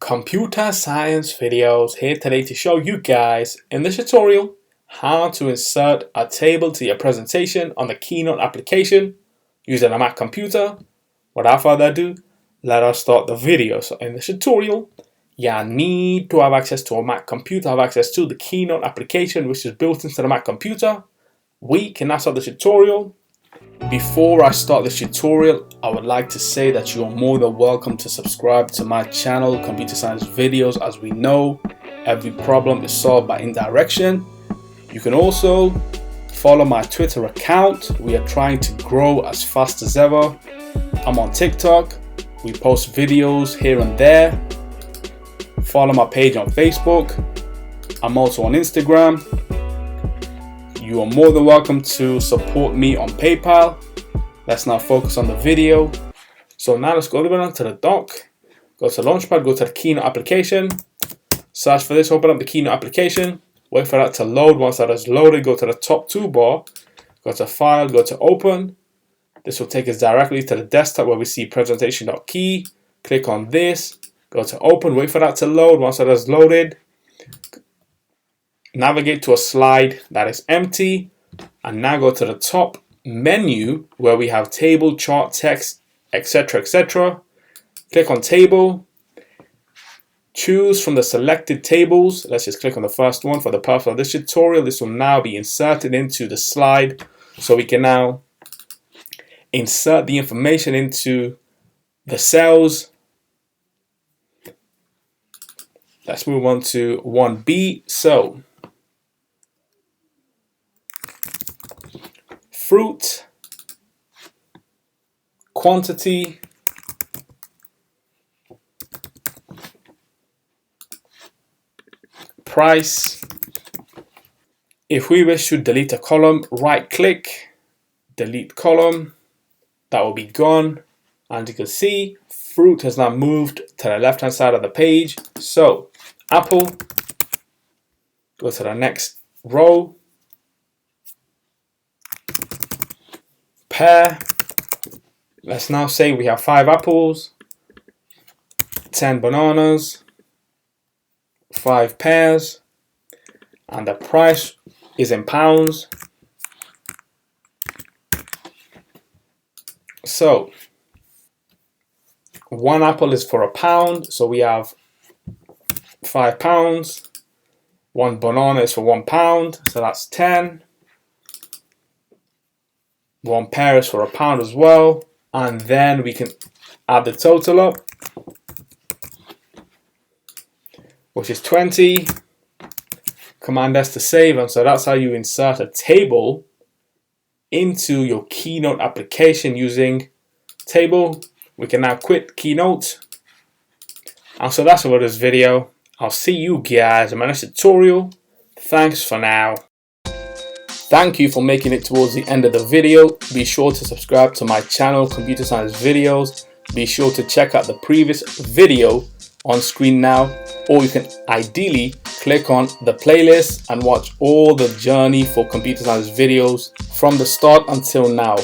Computer science videos here today to show you guys in this tutorial how to insert a table to your presentation on the Keynote application using a Mac computer. Without further ado, let us start the video. So in this tutorial, you need to have access to a Mac computer, have access to the Keynote application which is built into the Mac computer. We can now start the tutorial. Before I start this tutorial, I would like to say that you are more than welcome to subscribe to my channel, Computer Science Videos. As we know, every problem is solved by indirection. You can also follow my Twitter account. We are trying to grow as fast as ever. I'm on TikTok. We post videos here and there. Follow my page on Facebook. I'm also on Instagram. You are more than welcome to support me on PayPal. Let's now focus on the video. So now let's go over to the dock. Go to Launchpad, go to the Keynote application. Search for this, open up the Keynote application. Wait for that to load. Once that is loaded, go to the top toolbar. Go to File, go to Open. This will take us directly to the desktop where we see presentation.key. Click on this. Go to Open, wait for that to load. Once that is loaded, navigate to a slide that is empty, and now go to the top menu where we have table, chart, text, etc, etc. Click on table, choose from the selected tables. Let's just click on the first one for the purpose of this tutorial. This will now be inserted into the slide, so we can now insert the information into the cells. Let's move on to 1B. So fruit, quantity, price. If we wish to delete a column, right click, delete column, that will be gone. And you can see fruit has now moved to the left hand side of the page. So apple, go to the next row. Pear, let's now say we have 5 apples, 10 bananas, 5 pears, and the price is in pounds. So 1 apple is for £1, so we have 5 pounds. 1 banana is for £1, so that's 10. 1 pear is for £1 as well, and then we can add the total up, which is 20. Command S to save, and so that's how you insert a table into your Keynote application using table. We can now quit Keynote, and so that's about this video. I'll see you guys in my next tutorial. Thanks for now. Thank you for making it towards the end of the video. Be sure to subscribe to my channel, Computer Science Videos. Be sure to check out the previous video on screen now, or you can ideally click on the playlist and watch all the journey for Computer Science videos from the start until now.